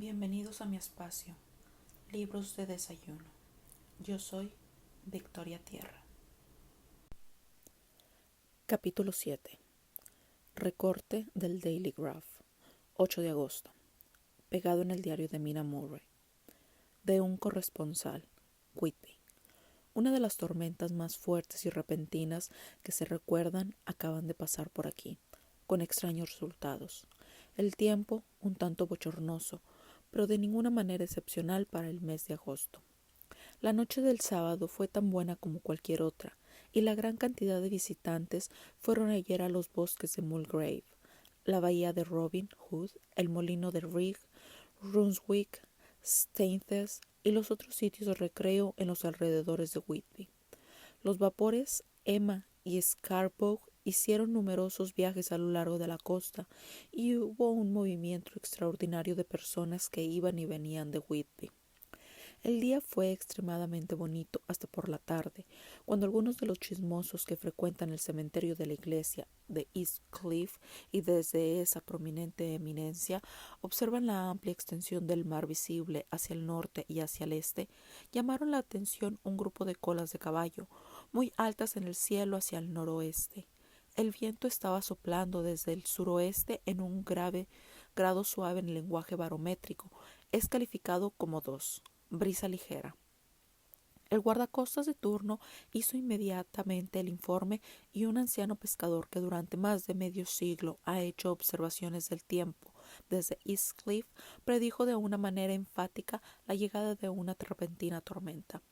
Bienvenidos a mi espacio, Libros de Desayuno. Yo soy Victoria Tierra. Capítulo 7. Recorte del Daily Graph, 8 de agosto. Pegado en el diario de Mina Murray. De un corresponsal, Whitby. Una de las tormentas más fuertes y repentinas que se recuerdan acaban de pasar por aquí, con extraños resultados. El tiempo, un tanto bochornoso, pero de ninguna manera excepcional para el mes de agosto. La noche del sábado fue tan buena como cualquier otra, y la gran cantidad de visitantes fueron ayer a los bosques de Mulgrave, la bahía de Robin Hood, el molino de Rigg, Runswick, Staithes y los otros sitios de recreo en los alrededores de Whitby. Los vapores Emma y Scarborough hicieron numerosos viajes a lo largo de la costa y hubo un movimiento extraordinario de personas que iban y venían de Whitby. El día fue extremadamente bonito hasta por la tarde, cuando algunos de los chismosos que frecuentan el cementerio de la iglesia de East Cliff y desde esa prominente eminencia observan la amplia extensión del mar visible hacia el norte y hacia el este, llamaron la atención un grupo de colas de caballo, muy altas en el cielo hacia el noroeste. El viento estaba soplando desde el suroeste en un grado suave en el lenguaje barométrico. Es calificado como 2. Brisa ligera. El guardacostas de turno hizo inmediatamente el informe y un anciano pescador que durante más de medio siglo ha hecho observaciones del tiempo desde East Cliff predijo de una manera enfática la llegada de una repentina tormenta.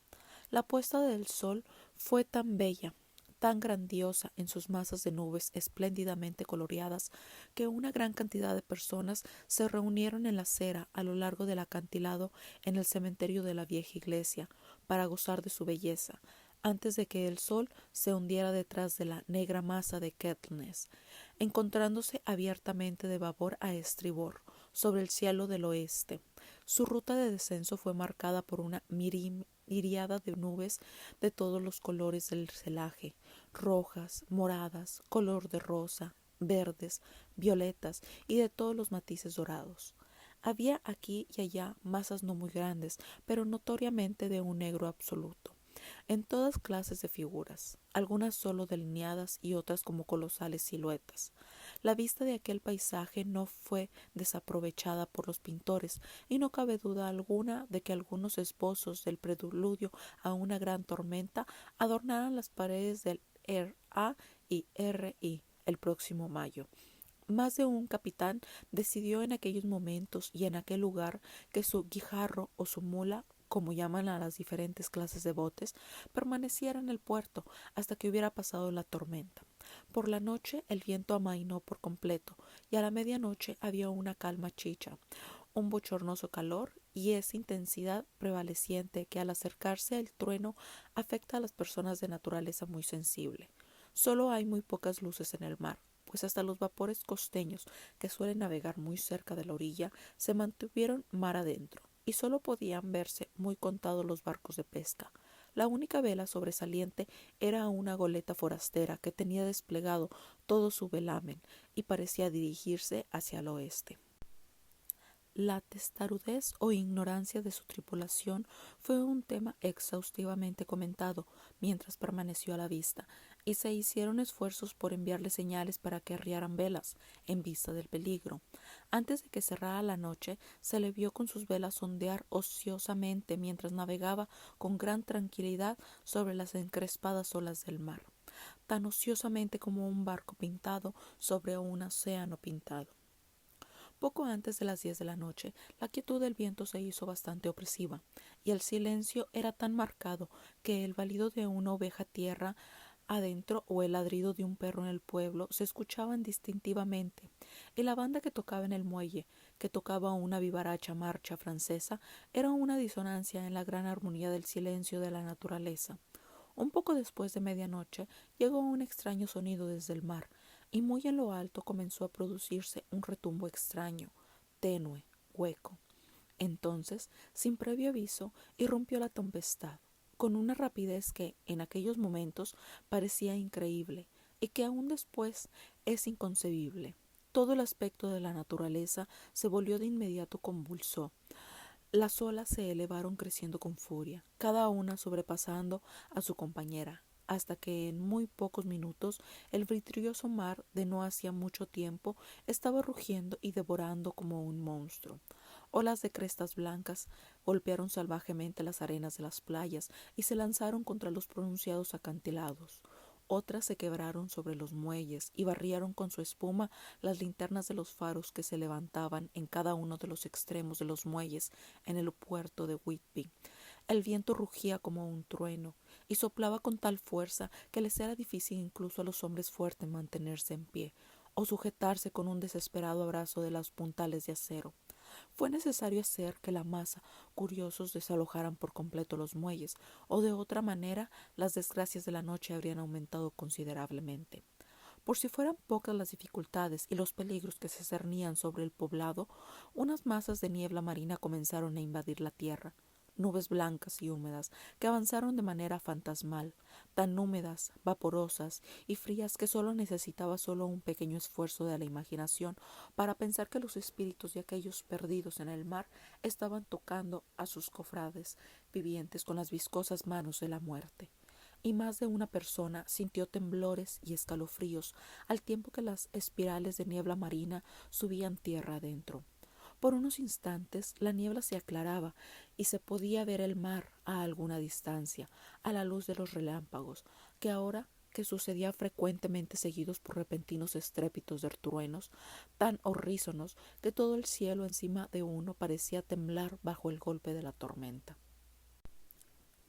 La puesta del sol fue tan bella, tan grandiosa en sus masas de nubes espléndidamente coloreadas, que una gran cantidad de personas se reunieron en la acera a lo largo del acantilado en el cementerio de la vieja iglesia para gozar de su belleza, antes de que el sol se hundiera detrás de la negra masa de Kettleness, encontrándose abiertamente de babor a estribor sobre el cielo del oeste. Su ruta de descenso fue marcada por una miríada de nubes de todos los colores del celaje, rojas, moradas, color de rosa, verdes, violetas y de todos los matices dorados. Había aquí y allá masas no muy grandes, pero notoriamente de un negro absoluto, en todas clases de figuras, algunas solo delineadas y otras como colosales siluetas. La vista de aquel paisaje no fue desaprovechada por los pintores, y no cabe duda alguna de que algunos esbozos del preludio a una gran tormenta adornaran las paredes del R.A. y R.I. el próximo mayo. Más de un capitán decidió en aquellos momentos y en aquel lugar que su guijarro o su mula, como llaman a las diferentes clases de botes, permaneciera en el puerto hasta que hubiera pasado la tormenta. Por la noche el viento amainó por completo y a la medianoche había una calma chicha, un bochornoso calor y esa intensidad prevaleciente que al acercarse el trueno afecta a las personas de naturaleza muy sensible. Solo hay muy pocas luces en el mar, pues hasta los vapores costeños, que suelen navegar muy cerca de la orilla, se mantuvieron mar adentro, y solo podían verse muy contados los barcos de pesca. La única vela sobresaliente era una goleta forastera que tenía desplegado todo su velamen y parecía dirigirse hacia el oeste. La testarudez o ignorancia de su tripulación fue un tema exhaustivamente comentado mientras permaneció a la vista, y se hicieron esfuerzos por enviarle señales para que arriaran velas, en vista del peligro. Antes de que cerrara la noche, se le vio con sus velas ondear ociosamente mientras navegaba con gran tranquilidad sobre las encrespadas olas del mar, tan ociosamente como un barco pintado sobre un océano pintado. Poco antes de las 10 de la noche, la quietud del viento se hizo bastante opresiva, y el silencio era tan marcado que el balido de una oveja tierra adentro o el ladrido de un perro en el pueblo se escuchaban distintivamente, y la banda que tocaba en el muelle, que tocaba una vivaracha marcha francesa, era una disonancia en la gran armonía del silencio de la naturaleza. Un poco después de medianoche llegó un extraño sonido desde el mar, y muy en lo alto comenzó a producirse un retumbo extraño, tenue, hueco. Entonces, sin previo aviso, irrumpió la tempestad, con una rapidez que, en aquellos momentos, parecía increíble, y que aún después es inconcebible. Todo el aspecto de la naturaleza se volvió de inmediato convulso. Las olas se elevaron creciendo con furia, cada una sobrepasando a su compañera, hasta que en muy pocos minutos el vidrioso mar de no hacía mucho tiempo estaba rugiendo y devorando como un monstruo. Olas de crestas blancas golpearon salvajemente las arenas de las playas y se lanzaron contra los pronunciados acantilados. Otras se quebraron sobre los muelles y barrieron con su espuma las linternas de los faros que se levantaban en cada uno de los extremos de los muelles en el puerto de Whitby. El viento rugía como un trueno y soplaba con tal fuerza que les era difícil incluso a los hombres fuertes mantenerse en pie o sujetarse con un desesperado abrazo de las puntales de acero. Fue necesario hacer que la masa curiosos desalojaran por completo los muelles, o de otra manera las desgracias de la noche habrían aumentado considerablemente. Por si fueran pocas las dificultades y los peligros que se cernían sobre el poblado, unas masas de niebla marina comenzaron a invadir la tierra. Nubes blancas y húmedas que avanzaron de manera fantasmal, tan húmedas, vaporosas y frías que necesitaba solo un pequeño esfuerzo de la imaginación para pensar que los espíritus de aquellos perdidos en el mar estaban tocando a sus cofrades vivientes con las viscosas manos de la muerte. Y más de una persona sintió temblores y escalofríos al tiempo que las espirales de niebla marina subían tierra adentro. Por unos instantes la niebla se aclaraba y se podía ver el mar a alguna distancia, a la luz de los relámpagos, que ahora que sucedían frecuentemente seguidos por repentinos estrépitos de truenos tan horrísonos que todo el cielo encima de uno parecía temblar bajo el golpe de la tormenta.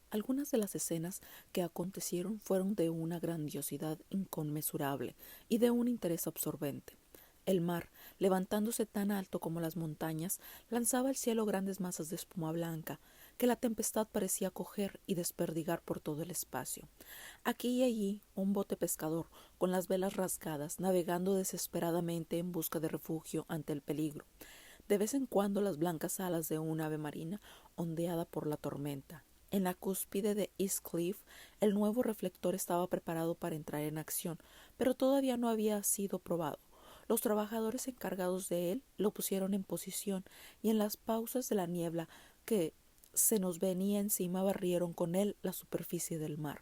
Algunas de las escenas que acontecieron fueron de una grandiosidad inconmensurable y de un interés absorbente. El mar, levantándose tan alto como las montañas, lanzaba al cielo grandes masas de espuma blanca, que la tempestad parecía coger y desperdigar por todo el espacio. Aquí y allí un bote pescador, con las velas rasgadas, navegando desesperadamente en busca de refugio ante el peligro. De vez en cuando las blancas alas de un ave marina ondeada por la tormenta. En la cúspide de East Cliff, el nuevo reflector estaba preparado para entrar en acción, pero todavía no había sido probado. Los trabajadores encargados de él lo pusieron en posición y en las pausas de la niebla que se nos venía encima barrieron con él la superficie del mar.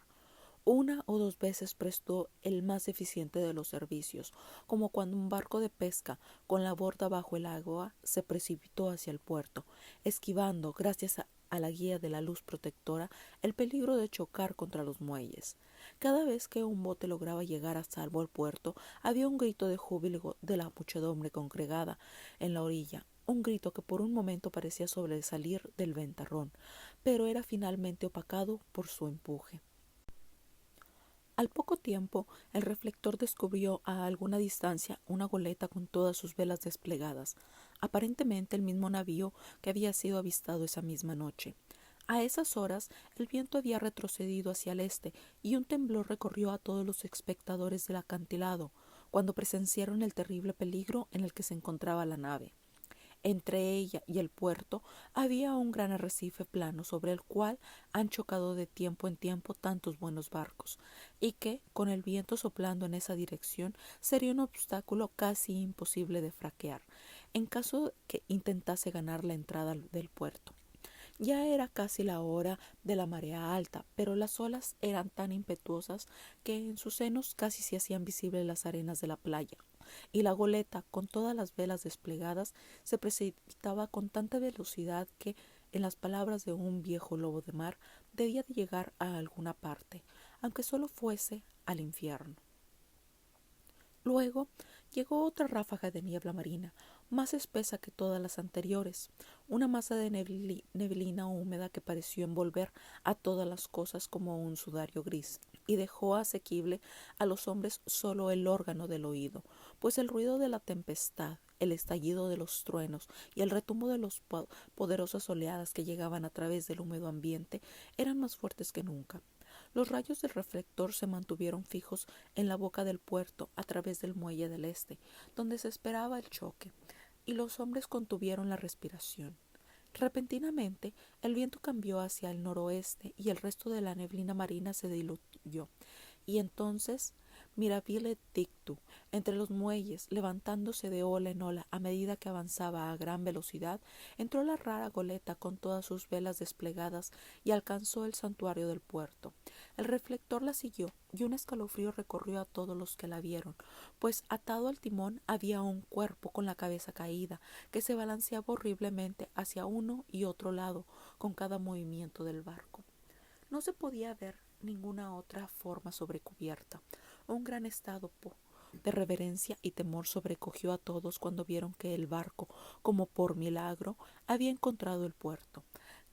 Una o dos veces prestó el más eficiente de los servicios, como cuando un barco de pesca con la borda bajo el agua se precipitó hacia el puerto, esquivando, gracias a la guía de la luz protectora, el peligro de chocar contra los muelles. Cada vez que un bote lograba llegar a salvo al puerto, había un grito de júbilo de la muchedumbre congregada en la orilla, un grito que por un momento parecía sobresalir del ventarrón, pero era finalmente opacado por su empuje. Al poco tiempo, el reflector descubrió a alguna distancia una goleta con todas sus velas desplegadas, aparentemente el mismo navío que había sido avistado esa misma noche. A esas horas, el viento había retrocedido hacia el este y un temblor recorrió a todos los espectadores del acantilado cuando presenciaron el terrible peligro en el que se encontraba la nave. Entre ella y el puerto había un gran arrecife plano sobre el cual han chocado de tiempo en tiempo tantos buenos barcos, y que, con el viento soplando en esa dirección, sería un obstáculo casi imposible de franquear, en caso que intentase ganar la entrada del puerto. Ya era casi la hora de la marea alta, pero las olas eran tan impetuosas que en sus senos casi se hacían visibles las arenas de la playa, y la goleta, con todas las velas desplegadas, se precipitaba con tanta velocidad que, en las palabras de un viejo lobo de mar, debía de llegar a alguna parte, aunque solo fuese al infierno. Luego llegó otra ráfaga de niebla marina, más espesa que todas las anteriores, una masa de neblina húmeda que pareció envolver a todas las cosas como un sudario gris, y dejó asequible a los hombres solo el órgano del oído, pues el ruido de la tempestad, el estallido de los truenos y el retumbo de las poderosas oleadas que llegaban a través del húmedo ambiente eran más fuertes que nunca. Los rayos del reflector se mantuvieron fijos en la boca del puerto a través del muelle del este, donde se esperaba el choque, y los hombres contuvieron la respiración. Repentinamente, el viento cambió hacia el noroeste y el resto de la neblina marina se diluyó, y entonces Mirabile dictu, entre los muelles, levantándose de ola en ola a medida que avanzaba a gran velocidad, entró la rara goleta con todas sus velas desplegadas y alcanzó el santuario del puerto. El reflector la siguió y un escalofrío recorrió a todos los que la vieron, pues atado al timón había un cuerpo con la cabeza caída que se balanceaba horriblemente hacia uno y otro lado con cada movimiento del barco. No se podía ver ninguna otra forma sobre cubierta. Un gran estado de reverencia y temor sobrecogió a todos cuando vieron que el barco, como por milagro, había encontrado el puerto,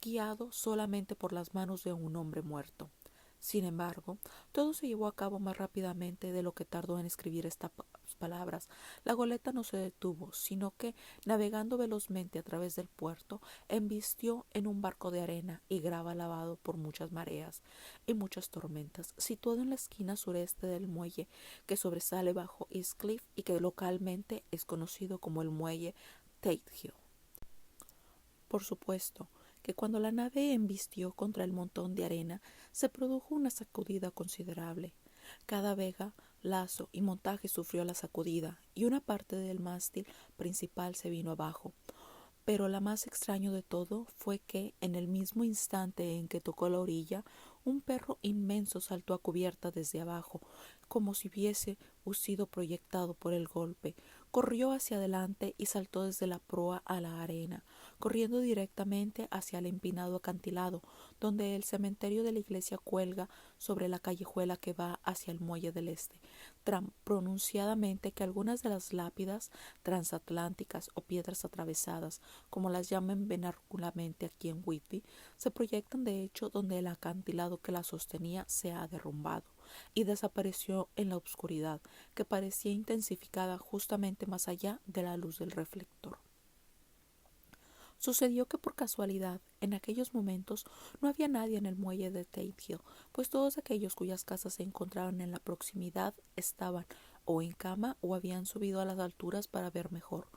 guiado solamente por las manos de un hombre muerto. Sin embargo, todo se llevó a cabo más rápidamente de lo que tardó en escribir estas palabras. La goleta no se detuvo, sino que, navegando velozmente a través del puerto, embistió en un barco de arena y grava lavado por muchas mareas y muchas tormentas, situado en la esquina sureste del muelle que sobresale bajo East Cliff y que localmente es conocido como el muelle Tate Hill. Por supuesto que cuando la nave embistió contra el montón de arena, se produjo una sacudida considerable. Cada vega, lazo y montaje sufrió la sacudida y una parte del mástil principal se vino abajo. Pero lo más extraño de todo fue que, en el mismo instante en que tocó la orilla, un perro inmenso saltó a cubierta desde abajo, como si hubiese sido proyectado por el golpe. Corrió hacia adelante y saltó desde la proa a la arena, corriendo directamente hacia el empinado acantilado, donde el cementerio de la iglesia cuelga sobre la callejuela que va hacia el muelle del este, tan pronunciadamente que algunas de las lápidas transatlánticas o piedras atravesadas, como las llaman vernáculamente aquí en Whitby, se proyectan de hecho donde el acantilado que la sostenía se ha derrumbado y desapareció en la oscuridad, que parecía intensificada justamente más allá de la luz del reflector. Sucedió que por casualidad, en aquellos momentos, no había nadie en el muelle de Tate Hill, pues todos aquellos cuyas casas se encontraban en la proximidad estaban o en cama o habían subido a las alturas para ver mejor.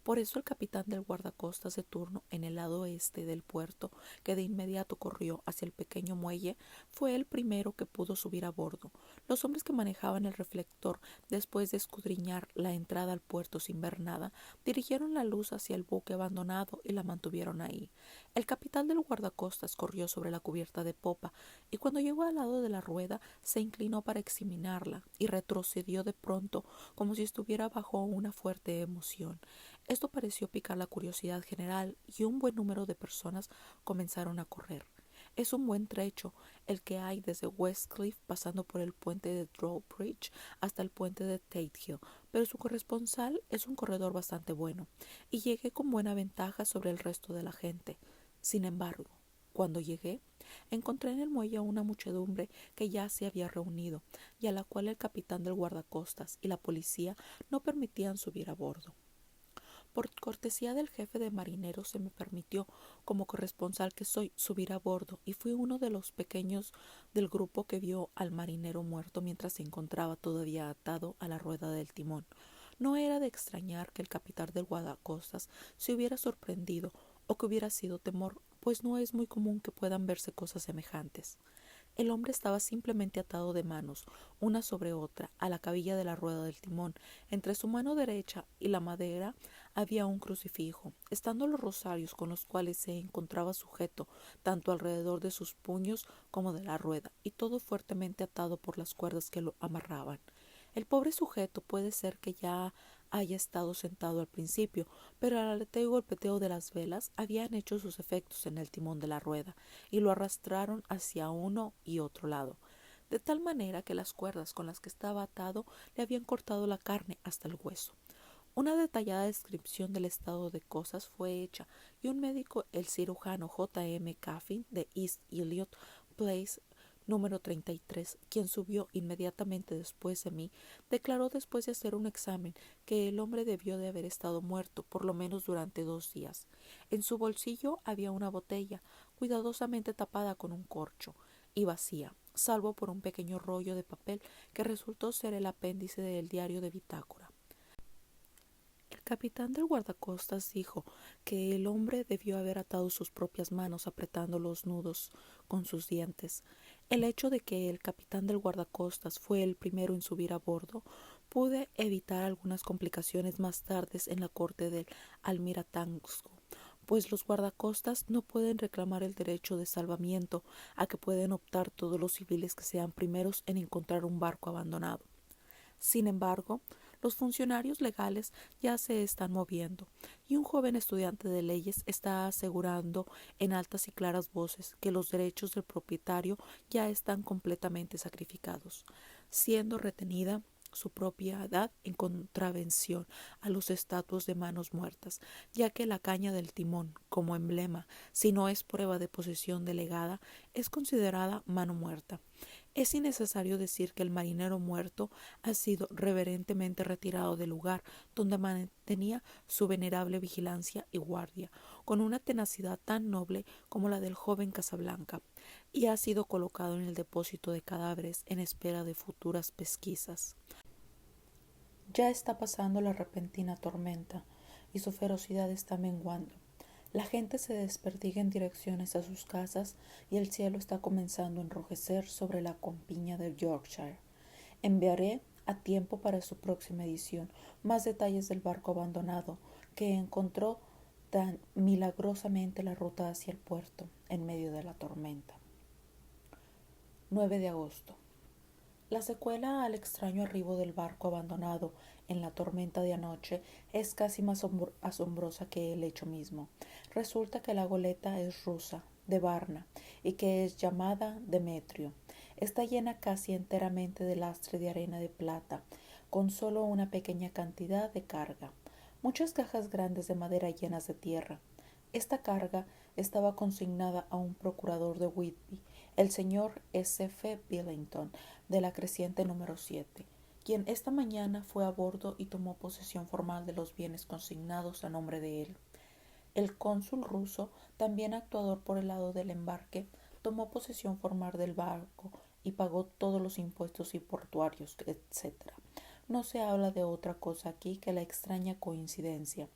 Por eso el capitán del guardacostas de turno en el lado este del puerto, que de inmediato corrió hacia el pequeño muelle, fue el primero que pudo subir a bordo. Los hombres que manejaban el reflector, después de escudriñar la entrada al puerto sin ver nada, dirigieron la luz hacia el buque abandonado y la mantuvieron ahí. El capitán del guardacostas corrió sobre la cubierta de popa y cuando llegó al lado de la rueda se inclinó para examinarla y retrocedió de pronto como si estuviera bajo una fuerte emoción. Esto pareció picar la curiosidad general y un buen número de personas comenzaron a correr. Es un buen trecho el que hay desde Westcliff pasando por el puente de Drawbridge hasta el puente de Tate Hill, pero su corresponsal es un corredor bastante bueno y llegué con buena ventaja sobre el resto de la gente. Sin embargo, cuando llegué, encontré en el muelle a una muchedumbre que ya se había reunido y a la cual el capitán del guardacostas y la policía no permitían subir a bordo. Por cortesía del jefe de marineros se me permitió, como corresponsal que soy, subir a bordo y fui uno de los pequeños del grupo que vio al marinero muerto mientras se encontraba todavía atado a la rueda del timón. No era de extrañar que el capitán del guardacostas se hubiera sorprendido o que hubiera sido temor, pues no es muy común que puedan verse cosas semejantes. El hombre estaba simplemente atado de manos, una sobre otra, a la cabilla de la rueda del timón. Entre su mano derecha y la madera había un crucifijo, estando los rosarios con los cuales se encontraba sujeto, tanto alrededor de sus puños como de la rueda, y todo fuertemente atado por las cuerdas que lo amarraban. El pobre sujeto puede ser que ya haya estado sentado al principio, pero el aleteo y golpeteo de las velas habían hecho sus efectos en el timón de la rueda y lo arrastraron hacia uno y otro lado, de tal manera que las cuerdas con las que estaba atado le habían cortado la carne hasta el hueso. Una detallada descripción del estado de cosas fue hecha y un médico, el cirujano J. M. Caffin de East Elliot Place número 33, quien subió inmediatamente después de mí, declaró después de hacer un examen que el hombre debió de haber estado muerto por lo menos durante 2 días. En su bolsillo había una botella, cuidadosamente tapada con un corcho, y vacía, salvo por un pequeño rollo de papel que resultó ser el apéndice del diario de bitácora. El capitán del guardacostas dijo que el hombre debió haber atado sus propias manos apretando los nudos con sus dientes. El hecho de que el capitán del guardacostas fue el primero en subir a bordo pude evitar algunas complicaciones más tardes en la corte del almirantazgo, pues los guardacostas no pueden reclamar el derecho de salvamiento a que pueden optar todos los civiles que sean primeros en encontrar un barco abandonado. Sin embargo, los funcionarios legales ya se están moviendo y un joven estudiante de leyes está asegurando en altas y claras voces que los derechos del propietario ya están completamente sacrificados, siendo retenida su propiedad en contravención a los estatutos de manos muertas, ya que la caña del timón, como emblema, si no es prueba de posesión delegada, es considerada mano muerta. Es innecesario decir que el marinero muerto ha sido reverentemente retirado del lugar donde mantenía su venerable vigilancia y guardia, con una tenacidad tan noble como la del joven Casablanca, y ha sido colocado en el depósito de cadáveres en espera de futuras pesquisas. Ya está pasando la repentina tormenta y su ferocidad está menguando. La gente se desperdiga en direcciones a sus casas y el cielo está comenzando a enrojecer sobre la campiña de Yorkshire. Enviaré a tiempo para su próxima edición más detalles del barco abandonado que encontró tan milagrosamente la ruta hacia el puerto en medio de la tormenta. 9 de agosto. La secuela al extraño arribo del barco abandonado en la tormenta de anoche es casi más asombrosa que el hecho mismo. Resulta que la goleta es rusa, de Varna, y que es llamada Demetrio. Está llena casi enteramente de lastre de arena de plata, con solo una pequeña cantidad de carga. Muchas cajas grandes de madera llenas de tierra. Esta carga estaba consignada a un procurador de Whitby, el señor S. F. Billington, de la creciente número 7, quien esta mañana fue a bordo y tomó posesión formal de los bienes consignados a nombre de él. El cónsul ruso, también actuador por el lado del embarque, tomó posesión formal del barco y pagó todos los impuestos y portuarios, etc. No se habla de otra cosa aquí que la extraña coincidencia.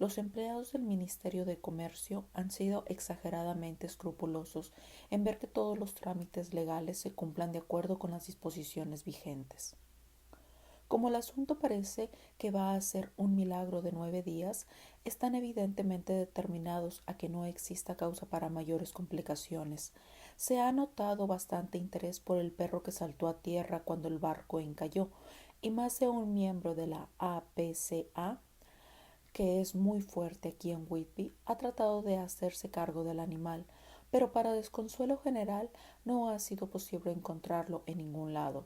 Los empleados del Ministerio de Comercio han sido exageradamente escrupulosos en ver que todos los trámites legales se cumplan de acuerdo con las disposiciones vigentes. Como el asunto parece que va a ser un milagro de 9 días, están evidentemente determinados a que no exista causa para mayores complicaciones. Se ha notado bastante interés por el perro que saltó a tierra cuando el barco encalló, y más de un miembro de la APCA, que es muy fuerte aquí en Whitby, ha tratado de hacerse cargo del animal, pero para desconsuelo general no ha sido posible encontrarlo en ningún lado.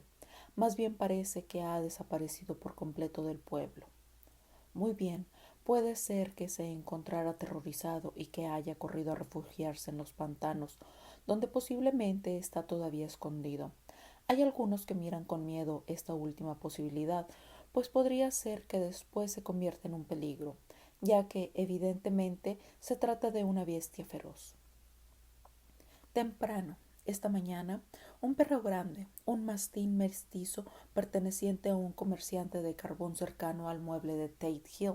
Más bien parece que ha desaparecido por completo del pueblo. Muy bien, puede ser que se encontrara aterrorizado y que haya corrido a refugiarse en los pantanos, donde posiblemente está todavía escondido. Hay algunos que miran con miedo esta última posibilidad, pues podría ser que después se convierta en un peligro, ya que evidentemente se trata de una bestia feroz. Temprano, esta mañana, un perro grande, un mastín mestizo perteneciente a un comerciante de carbón cercano al mueble de Tate Hill,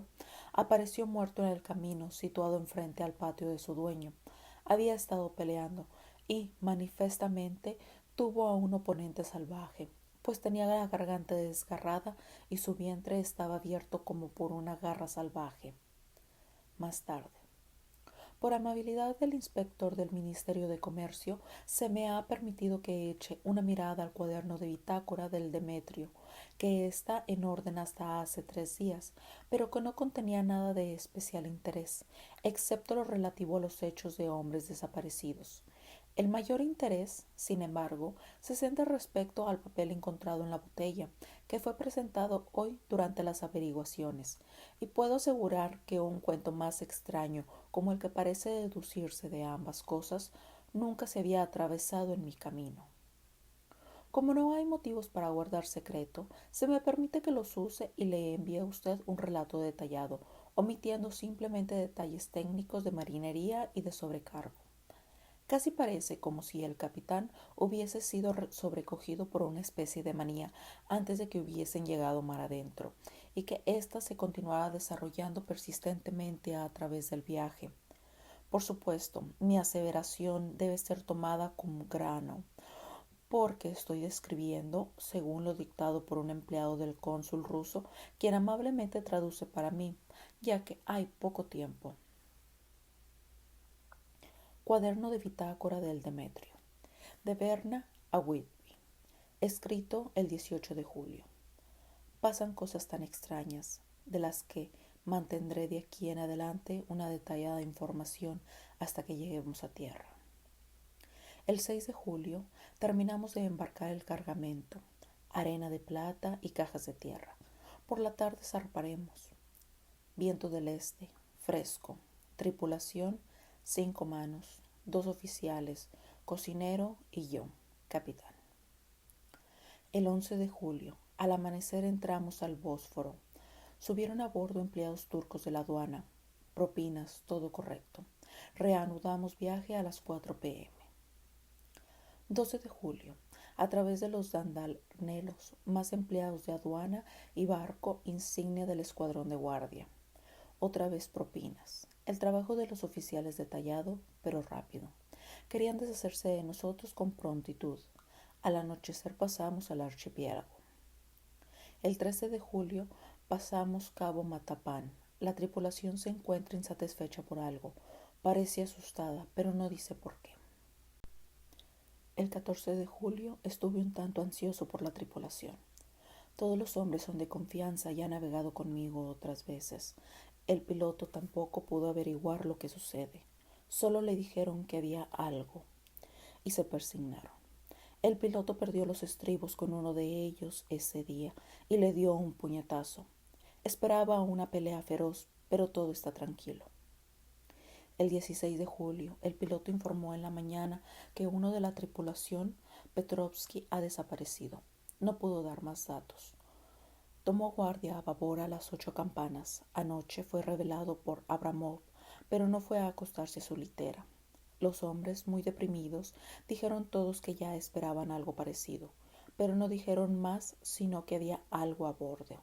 apareció muerto en el camino situado enfrente al patio de su dueño. Había estado peleando y, manifestamente, tuvo a un oponente salvaje, pues tenía la garganta desgarrada y su vientre estaba abierto como por una garra salvaje. Más tarde. Por amabilidad del inspector del Ministerio de Comercio, se me ha permitido que eche una mirada al cuaderno de bitácora del Demetrio, que está en orden hasta hace 3 días, pero que no contenía nada de especial interés, excepto lo relativo a los hechos de hombres desaparecidos. El mayor interés, sin embargo, se centra respecto al papel encontrado en la botella, que fue presentado hoy durante las averiguaciones, y puedo asegurar que un cuento más extraño como el que parece deducirse de ambas cosas nunca se había atravesado en mi camino. Como no hay motivos para guardar secreto, se me permite que los use y le envíe a usted un relato detallado, omitiendo simplemente detalles técnicos de marinería y de sobrecargo. Casi parece como si el capitán hubiese sido sobrecogido por una especie de manía antes de que hubiesen llegado mar adentro, y que ésta se continuara desarrollando persistentemente a través del viaje. Por supuesto, mi aseveración debe ser tomada como grano, porque estoy escribiendo según lo dictado por un empleado del cónsul ruso, quien amablemente traduce para mí, ya que hay poco tiempo. Cuaderno de bitácora del Demetrio. De Berna a Whitby. Escrito el 18 de julio. Pasan cosas tan extrañas, de las que mantendré de aquí en adelante una detallada información hasta que lleguemos a tierra. El 6 de julio terminamos de embarcar el cargamento, arena de plata y cajas de tierra. Por la tarde zarparemos. Viento del este, fresco. Tripulación, 5 manos, 2 oficiales, cocinero y yo, capitán. El 11 de julio, al amanecer entramos al Bósforo. Subieron a bordo empleados turcos de la aduana. Propinas, todo correcto. Reanudamos viaje a las 4 p.m. 12 de julio. A través de los Dardanelos, más empleados de aduana y barco insignia del escuadrón de guardia. Otra vez propinas. El trabajo de los oficiales detallado, pero rápido. Querían deshacerse de nosotros con prontitud. Al anochecer pasamos al archipiélago. El 13 de julio pasamos Cabo Matapán. La tripulación se encuentra insatisfecha por algo. Parece asustada, pero no dice por qué. El 14 de julio estuve un tanto ansioso por la tripulación. Todos los hombres son de confianza y han navegado conmigo otras veces. El piloto tampoco pudo averiguar lo que sucede. Solo le dijeron que había algo y se persignaron. El piloto perdió los estribos con uno de ellos ese día y le dio un puñetazo. Esperaba una pelea feroz, pero todo está tranquilo. El 16 de julio, el piloto informó en la mañana que uno de la tripulación, Petrovsky, ha desaparecido. No pudo dar más datos. Tomó guardia a babor a las 8 campanas. Anoche fue revelado por Abramov, pero no fue a acostarse a su litera. Los hombres, muy deprimidos, dijeron todos que ya esperaban algo parecido, pero no dijeron más sino que había algo a bordo.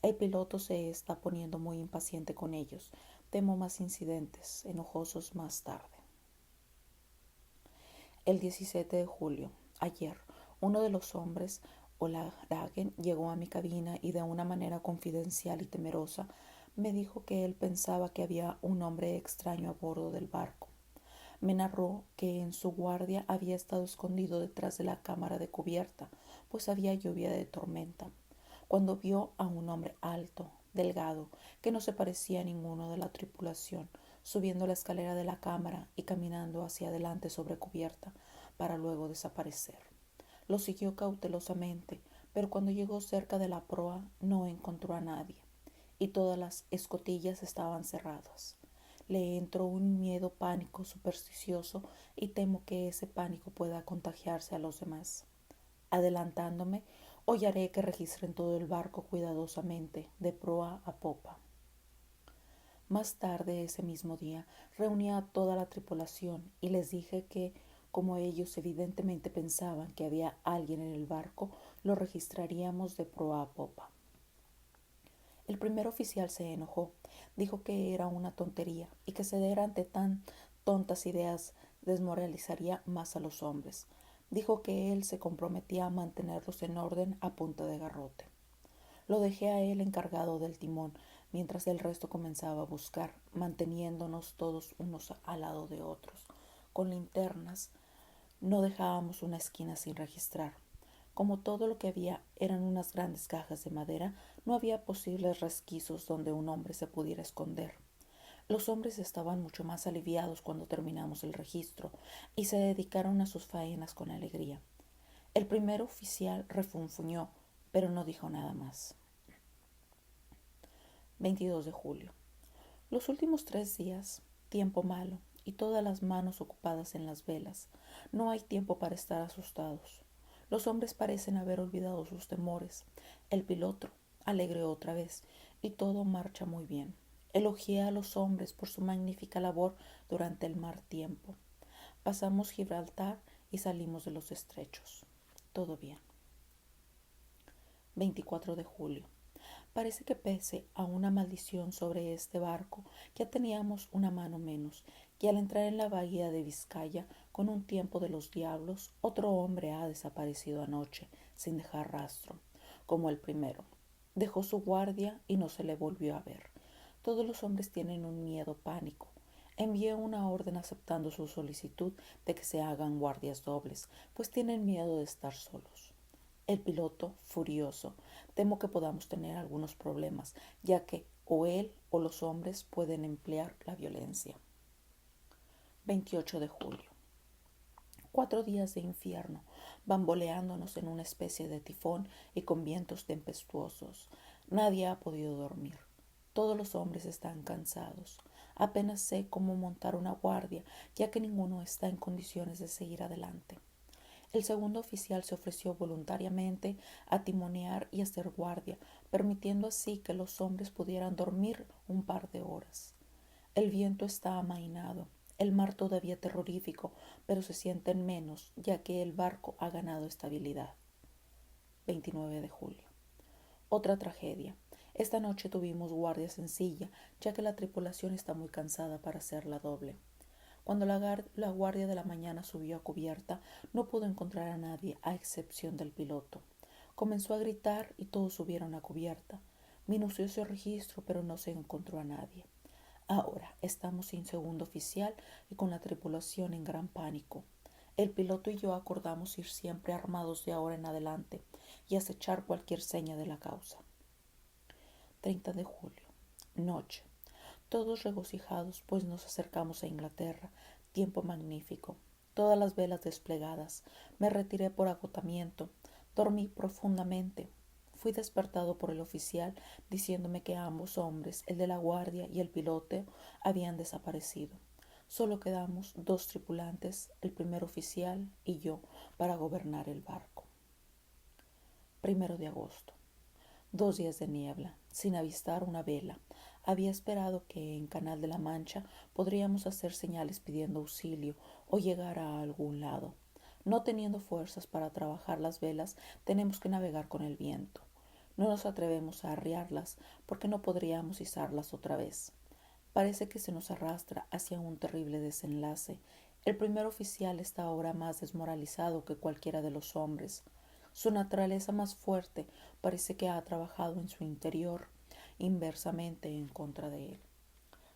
El piloto se está poniendo muy impaciente con ellos. Temo más incidentes enojosos más tarde. El 17 de julio, ayer, uno de los hombres, Olaragen, llegó a mi cabina y de una manera confidencial y temerosa me dijo que él pensaba que había un hombre extraño a bordo del barco. Me narró que en su guardia había estado escondido detrás de la cámara de cubierta, pues había lluvia de tormenta, cuando vio a un hombre alto, delgado, que no se parecía a ninguno de la tripulación, subiendo la escalera de la cámara y caminando hacia adelante sobre cubierta, para luego desaparecer. Lo siguió cautelosamente, pero cuando llegó cerca de la proa no encontró a nadie, y todas las escotillas estaban cerradas. Le entró un miedo pánico supersticioso y temo que ese pánico pueda contagiarse a los demás. Adelantándome, hollaré que registren todo el barco cuidadosamente, de proa a popa. Más tarde ese mismo día reuní a toda la tripulación y les dije que, como ellos evidentemente pensaban que había alguien en el barco, lo registraríamos de proa a popa. El primer oficial se enojó, dijo que era una tontería y que ceder ante tan tontas ideas desmoralizaría más a los hombres. Dijo que él se comprometía a mantenerlos en orden a punta de garrote. Lo dejé a él encargado del timón, mientras el resto comenzaba a buscar, manteniéndonos todos unos al lado de otros. Con linternas no dejábamos una esquina sin registrar. Como todo lo que había eran unas grandes cajas de madera, no había posibles resquicios donde un hombre se pudiera esconder. Los hombres estaban mucho más aliviados cuando terminamos el registro y se dedicaron a sus faenas con alegría. El primer oficial refunfuñó, pero no dijo nada más. 22 de julio. Los últimos 3 días, tiempo malo y todas las manos ocupadas en las velas. No hay tiempo para estar asustados. Los hombres parecen haber olvidado sus temores. El piloto, alegre otra vez, y todo marcha muy bien. Elogié a los hombres por su magnífica labor durante el mal tiempo. Pasamos Gibraltar y salimos de los estrechos. Todo bien. 24 de julio. Parece que pese a una maldición sobre este barco, ya teníamos una mano menos, y al entrar en la bahía de Vizcaya con un tiempo de los diablos, otro hombre ha desaparecido anoche, sin dejar rastro, como el primero. Dejó su guardia y no se le volvió a ver. Todos los hombres tienen un miedo pánico. Envié una orden aceptando su solicitud de que se hagan guardias dobles, pues tienen miedo de estar solos. El piloto, furioso, temo que podamos tener algunos problemas, ya que o él o los hombres pueden emplear la violencia. 28 de julio. 4 días de infierno, bamboleándonos en una especie de tifón y con vientos tempestuosos. Nadie ha podido dormir. Todos los hombres están cansados. Apenas sé cómo montar una guardia, ya que ninguno está en condiciones de seguir adelante. El segundo oficial se ofreció voluntariamente a timonear y hacer guardia, permitiendo así que los hombres pudieran dormir un par de horas. El viento está amainado, el mar todavía terrorífico, pero se sienten menos, ya que el barco ha ganado estabilidad. 29 de julio. Otra tragedia. Esta noche tuvimos guardia sencilla, ya que la tripulación está muy cansada para hacerla doble. Cuando la guardia de la mañana subió a cubierta, no pudo encontrar a nadie, a excepción del piloto. Comenzó a gritar y todos subieron a cubierta. Minucioso registro, pero no se encontró a nadie. Ahora estamos sin segundo oficial y con la tripulación en gran pánico. El piloto y yo acordamos ir siempre armados de ahora en adelante y acechar cualquier seña de la causa. 30 de julio. Noche. Todos regocijados, pues nos acercamos a Inglaterra. Tiempo magnífico. Todas las velas desplegadas. Me retiré por agotamiento. Dormí profundamente. Fui despertado por el oficial diciéndome que ambos hombres, el de la guardia y el piloto, habían desaparecido. Solo quedamos 2 tripulantes, el primer oficial y yo, para gobernar el barco. 1 de agosto. 2 días de niebla, sin avistar una vela. Había esperado que en Canal de la Mancha podríamos hacer señales pidiendo auxilio o llegar a algún lado. No teniendo fuerzas para trabajar las velas, tenemos que navegar con el viento. No nos atrevemos a arriarlas porque no podríamos izarlas otra vez. Parece que se nos arrastra hacia un terrible desenlace. El primer oficial está ahora más desmoralizado que cualquiera de los hombres. Su naturaleza más fuerte parece que ha trabajado en su interior inversamente en contra de él.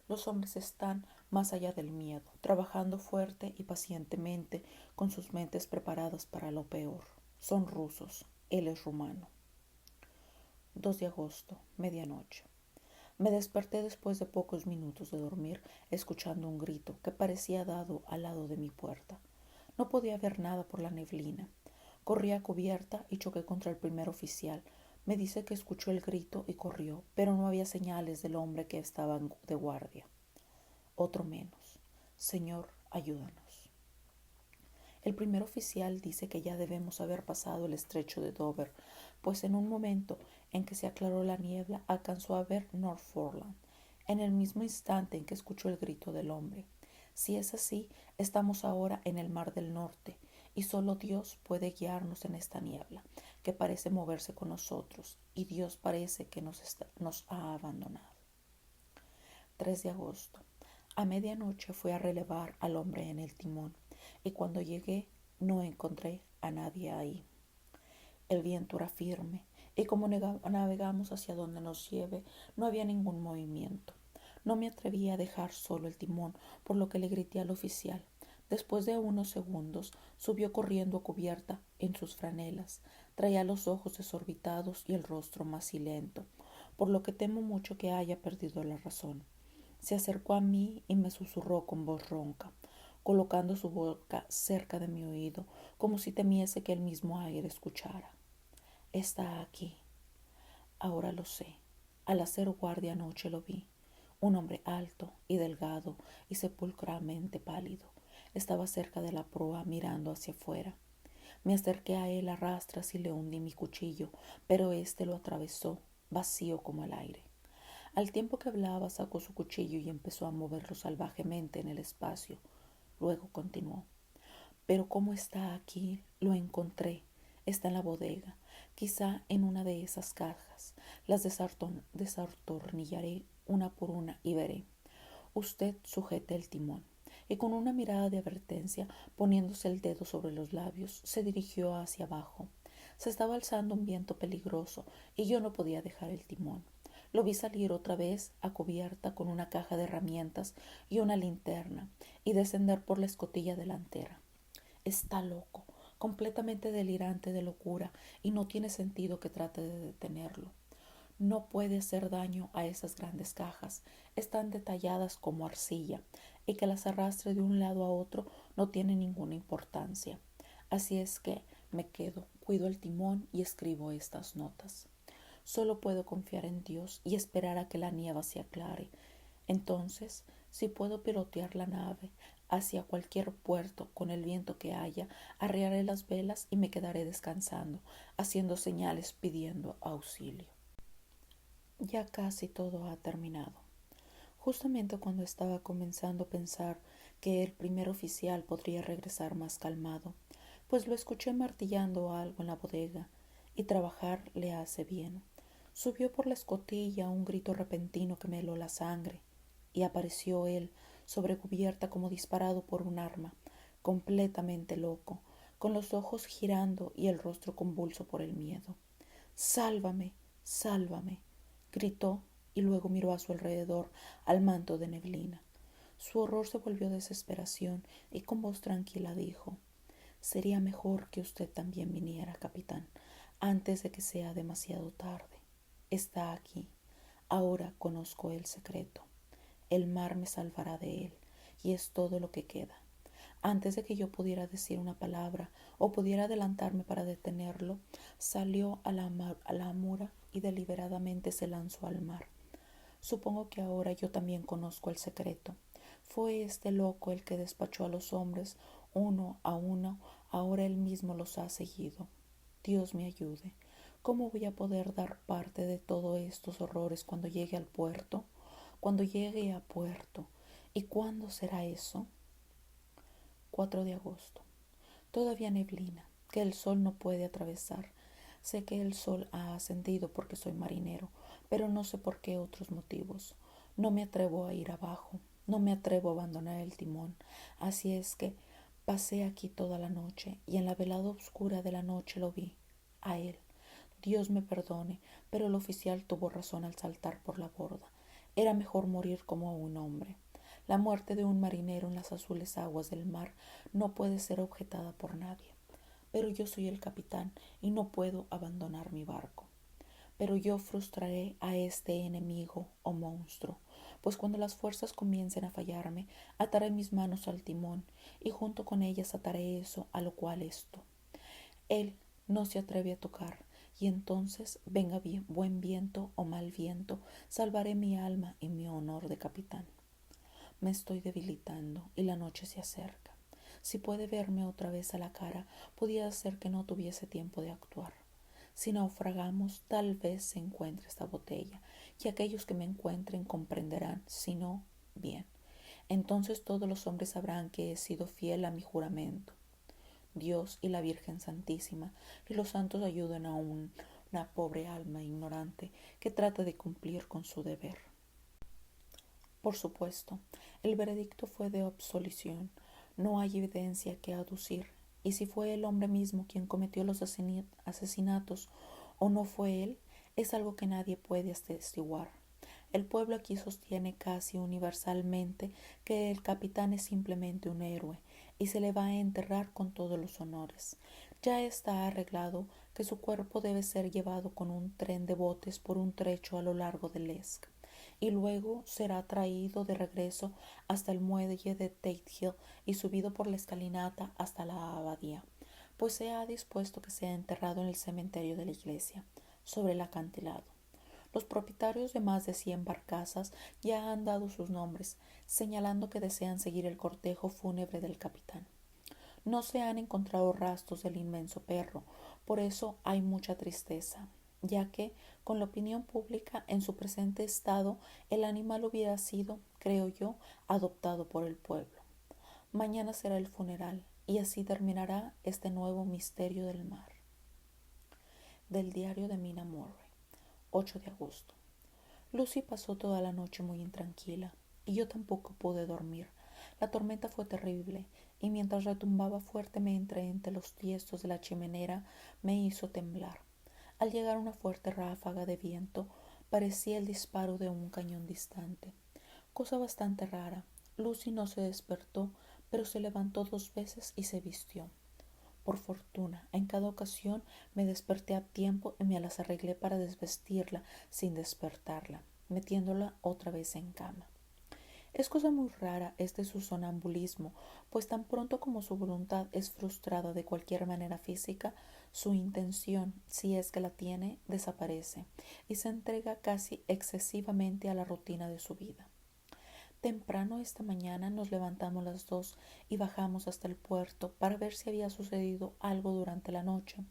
Los hombres están más allá del miedo, trabajando fuerte y pacientemente con sus mentes preparadas para lo peor. Son rusos, él es rumano. 2 de agosto, medianoche. Me desperté después de pocos minutos de dormir, escuchando un grito que parecía dado al lado de mi puerta. No podía ver nada por la neblina. Corrí a cubierta y choqué contra el primer oficial. Me dice que escuchó el grito y corrió, pero no había señales del hombre que estaba de guardia. Otro menos. Señor, ayúdanos. El primer oficial dice que ya debemos haber pasado el estrecho de Dover, pues en un momento en que se aclaró la niebla alcanzó a ver Northumberland, en el mismo instante en que escuchó el grito del hombre. Si es así, estamos ahora en el Mar del Norte, y solo Dios puede guiarnos en esta niebla, que parece moverse con nosotros, y Dios parece que nos ha abandonado. 3 de agosto. A medianoche fui a relevar al hombre en el timón, y cuando llegué no encontré a nadie ahí. El viento era firme, y como navegamos hacia donde nos lleve, no había ningún movimiento. No me atreví a dejar solo el timón, por lo que le grité al oficial. Después de unos segundos, subió corriendo a cubierta en sus franelas. Traía los ojos desorbitados y el rostro macilento, por lo que temo mucho que haya perdido la razón. Se acercó a mí y me susurró con voz ronca, colocando su boca cerca de mi oído, como si temiese que el mismo aire escuchara. Está aquí. Ahora lo sé. Al hacer guardia anoche lo vi. Un hombre alto y delgado y sepulcralmente pálido. Estaba cerca de la proa mirando hacia afuera. Me acerqué a él a rastras y le hundí mi cuchillo, pero éste lo atravesó, vacío como el aire. Al tiempo que hablaba, sacó su cuchillo y empezó a moverlo salvajemente en el espacio. Luego continuó. Pero ¿cómo está aquí? Lo encontré. está en la bodega, quizá en una de esas cajas. Las desatornillaré una por una y veré. Usted sujete el timón. Y con una mirada de advertencia, poniéndose el dedo sobre los labios, se dirigió hacia abajo. Se estaba alzando un viento peligroso y yo no podía dejar el timón. Lo vi salir otra vez a cubierta con una caja de herramientas y una linterna y descender por la escotilla delantera. Está loco, completamente delirante de locura, y no tiene sentido que trate de detenerlo. No puede hacer daño a esas grandes cajas. Están detalladas como arcilla, y que las arrastre de un lado a otro no tiene ninguna importancia. Así es que me quedo, cuido el timón y escribo estas notas. Solo puedo confiar en Dios y esperar a que la niebla se aclare. Entonces, si puedo pilotear la nave hacia cualquier puerto con el viento que haya, arriaré las velas y me quedaré descansando, haciendo señales pidiendo auxilio. Ya casi todo ha terminado. Justamente cuando estaba comenzando a pensar que el primer oficial podría regresar más calmado, pues lo escuché martillando algo en la bodega, y trabajar le hace bien. Subió por la escotilla un grito repentino que me heló la sangre, y apareció él sobre cubierta como disparado por un arma, completamente loco, con los ojos girando y el rostro convulso por el miedo. «¡Sálvame! ¡Sálvame!», gritó, y luego miró a su alrededor al manto de neblina. Su horror se volvió desesperación y con voz tranquila dijo: «Sería mejor que usted también viniera, capitán, antes de que sea demasiado tarde. Está aquí. Ahora conozco el secreto. El mar me salvará de él, y es todo lo que queda». Antes de que yo pudiera decir una palabra o pudiera adelantarme para detenerlo, salió a la amura y deliberadamente se lanzó al mar. Supongo que ahora yo también conozco el secreto. Fue este loco el que despachó a los hombres uno a uno, ahora él mismo los ha seguido. Dios me ayude. ¿Cómo voy a poder dar parte de todos estos horrores cuando llegue al puerto? Cuando llegue a puerto. ¿Y cuándo será eso? 4 de agosto. Todavía neblina, que el sol no puede atravesar. Sé que el sol ha ascendido porque soy marinero, pero no sé por qué otros motivos. No me atrevo a ir abajo, no me atrevo a abandonar el timón. Así es que pasé aquí toda la noche, y en la velada oscura de la noche lo vi, a él. Dios me perdone, pero el oficial tuvo razón al saltar por la borda. Era mejor morir como un hombre. La muerte de un marinero en las azules aguas del mar no puede ser objetada por nadie. Pero yo soy el capitán y no puedo abandonar mi barco. Pero yo frustraré a este enemigo o monstruo, pues cuando las fuerzas comiencen a fallarme, ataré mis manos al timón y junto con ellas ataré eso a lo cual esto. Él no se atreve a tocar, y entonces, venga bien, buen viento o mal viento, salvaré mi alma y mi honor de capitán. Me estoy debilitando y la noche se acerca. Si puede verme otra vez a la cara, podía ser que no tuviese tiempo de actuar. Si naufragamos, tal vez se encuentre esta botella, y aquellos que me encuentren comprenderán, si no, bien. Entonces todos los hombres sabrán que he sido fiel a mi juramento. Dios y la Virgen Santísima y los santos ayuden a una pobre alma ignorante que trata de cumplir con su deber. Por supuesto, el veredicto fue de absolución. No hay evidencia que aducir, y si fue el hombre mismo quien cometió los asesinatos o no fue él, es algo que nadie puede atestiguar. El pueblo aquí sostiene casi universalmente que el capitán es simplemente un héroe y se le va a enterrar con todos los honores. Ya está arreglado que su cuerpo debe ser llevado con un tren de botes por un trecho a lo largo del Esk, y luego será traído de regreso hasta el muelle de Tate Hill y subido por la escalinata hasta la abadía, pues se ha dispuesto que sea enterrado en el cementerio de la iglesia, sobre el acantilado. Los propietarios de más de 100 barcazas ya han dado sus nombres, señalando que desean seguir el cortejo fúnebre del capitán. No se han encontrado rastros del inmenso perro, por eso hay mucha tristeza, ya que, con la opinión pública en su presente estado, el animal hubiera sido, creo yo, adoptado por el pueblo. Mañana será el funeral, y así terminará este nuevo misterio del mar. Del diario de Mina Murray, 8 de agosto. Lucy pasó toda la noche muy intranquila y yo tampoco pude dormir. La tormenta fue terrible y mientras retumbaba fuertemente entre los tiestos de la chimenea me hizo temblar. Al llegar una fuerte ráfaga de viento parecía el disparo de un cañón distante. Cosa bastante rara. Lucy no se despertó, pero se levantó 2 veces y se vistió. Por fortuna, en cada ocasión me desperté a tiempo y me las arreglé para desvestirla sin despertarla, metiéndola otra vez en cama. Es cosa muy rara este su sonambulismo, pues tan pronto como su voluntad es frustrada de cualquier manera física, su intención, si es que la tiene, desaparece y se entrega casi excesivamente a la rutina de su vida. Temprano esta mañana nos levantamos las dos y bajamos hasta el puerto para ver si había sucedido algo durante la noche.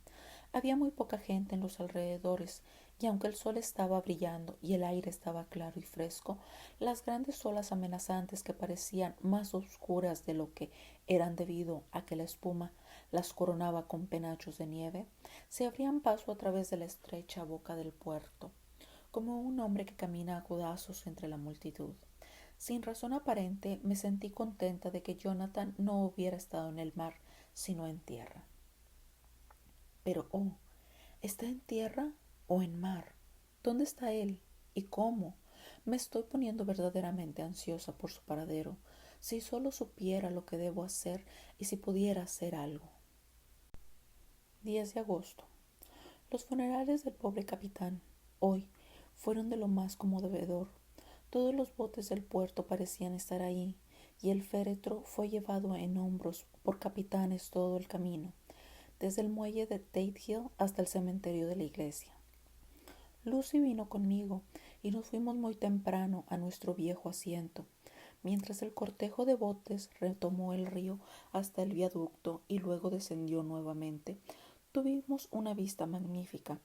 Había muy poca gente en los alrededores y aunque el sol estaba brillando y el aire estaba claro y fresco, las grandes olas amenazantes que parecían más oscuras de lo que eran debido a que la espuma las coronaba con penachos de nieve, se abrían paso a través de la estrecha boca del puerto, como un hombre que camina a codazos entre la multitud. Sin razón aparente, me sentí contenta de que Jonathan no hubiera estado en el mar, sino en tierra. Pero, ¿está en tierra o en mar? ¿Dónde está él? ¿Y cómo? Me estoy poniendo verdaderamente ansiosa por su paradero. Si solo supiera lo que debo hacer y si pudiera hacer algo. 10 de agosto. Los funerales del pobre capitán, hoy, fueron de lo más conmovedor. Todos los botes del puerto parecían estar ahí, y el féretro fue llevado en hombros por capitanes todo el camino, desde el muelle de Tate Hill hasta el cementerio de la iglesia. Lucy vino conmigo y nos fuimos muy temprano a nuestro viejo asiento, mientras el cortejo de botes retomó el río hasta el viaducto y luego descendió nuevamente. Tuvimos una vista magnífica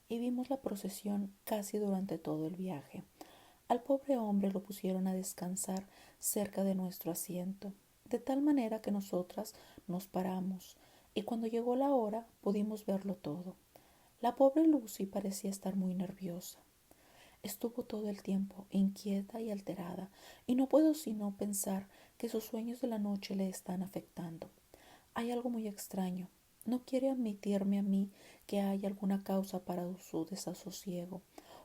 y vimos la procesión casi durante todo el viaje. Al pobre hombre lo pusieron a descansar cerca de nuestro asiento, de tal manera que nosotras nos paramos, y cuando llegó la hora pudimos verlo todo. La pobre Lucy parecía estar muy nerviosa. Estuvo todo el tiempo inquieta y alterada, y no puedo sino pensar que sus sueños de la noche le están afectando. Hay algo muy extraño. No quiere admitirme a mí que hay alguna causa para su desasosiego,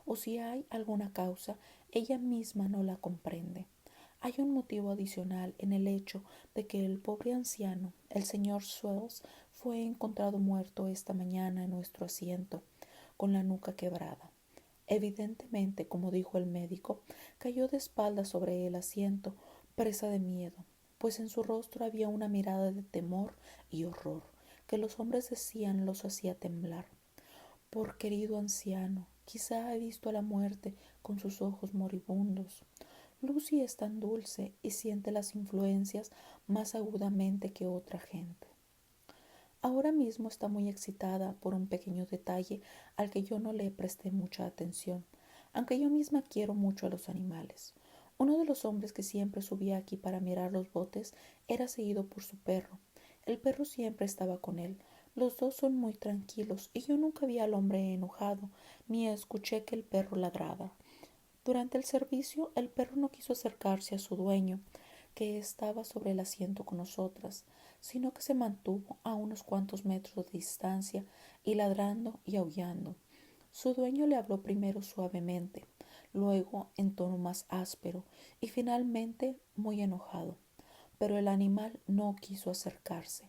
o si hay alguna causa, ella misma no la comprende. Hay un motivo adicional en el hecho de que el pobre anciano, el señor Swells, fue encontrado muerto esta mañana en nuestro asiento, con la nuca quebrada. Evidentemente, como dijo el médico, cayó de espaldas sobre el asiento, presa de miedo, pues en su rostro había una mirada de temor y horror que los hombres decían los hacía temblar. Por querido anciano, quizá ha visto a la muerte con sus ojos moribundos. Lucy es tan dulce y siente las influencias más agudamente que otra gente. Ahora mismo está muy excitada por un pequeño detalle al que yo no le presté mucha atención, aunque yo misma quiero mucho a los animales. Uno de los hombres que siempre subía aquí para mirar los botes era seguido por su perro. El perro siempre estaba con él. Los dos son muy tranquilos y yo nunca vi al hombre enojado, ni escuché que el perro ladraba. Durante el servicio, el perro no quiso acercarse a su dueño, que estaba sobre el asiento con nosotras, sino que se mantuvo a unos cuantos metros de distancia y ladrando y aullando. Su dueño le habló primero suavemente, luego en tono más áspero y finalmente muy enojado. Pero el animal no quiso acercarse,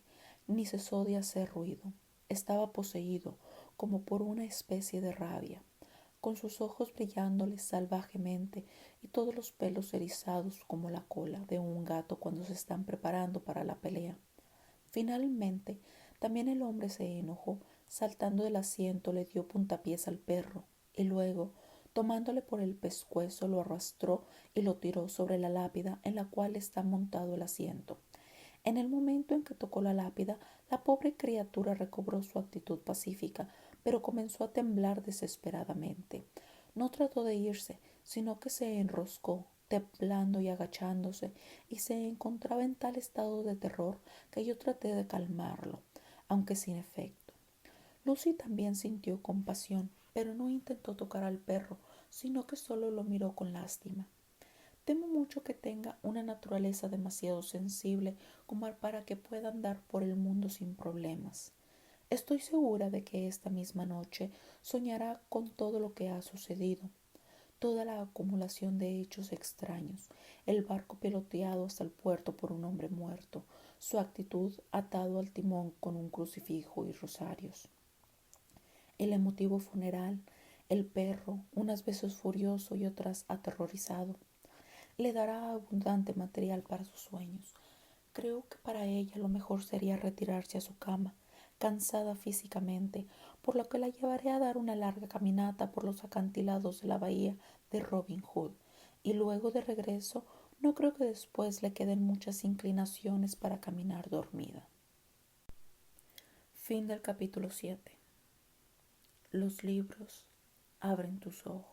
ni cesó de hacer ruido. Estaba poseído como por una especie de rabia, con sus ojos brillándole salvajemente y todos los pelos erizados como la cola de un gato cuando se están preparando para la pelea. Finalmente, también el hombre se enojó, saltando del asiento le dio puntapiés al perro y luego, tomándole por el pescuezo, lo arrastró y lo tiró sobre la lápida en la cual está montado el asiento. En el momento en que tocó la lápida, la pobre criatura recobró su actitud pacífica, pero comenzó a temblar desesperadamente. No trató de irse, sino que se enroscó, temblando y agachándose, y se encontraba en tal estado de terror que yo traté de calmarlo, aunque sin efecto. Lucy también sintió compasión, pero no intentó tocar al perro, sino que solo lo miró con lástima. Temo mucho que tenga una naturaleza demasiado sensible como para que pueda andar por el mundo sin problemas. Estoy segura de que esta misma noche soñará con todo lo que ha sucedido, toda la acumulación de hechos extraños, el barco piloteado hasta el puerto por un hombre muerto, su actitud atado al timón con un crucifijo y rosarios, el emotivo funeral, el perro, unas veces furioso y otras aterrorizado. Le dará abundante material para sus sueños. Creo que para ella lo mejor sería retirarse a su cama, cansada físicamente, por lo que la llevaré a dar una larga caminata por los acantilados de la bahía de Robin Hood, y luego de regreso no creo que después le queden muchas inclinaciones para caminar dormida. Fin del capítulo 7. Los libros abren tus ojos.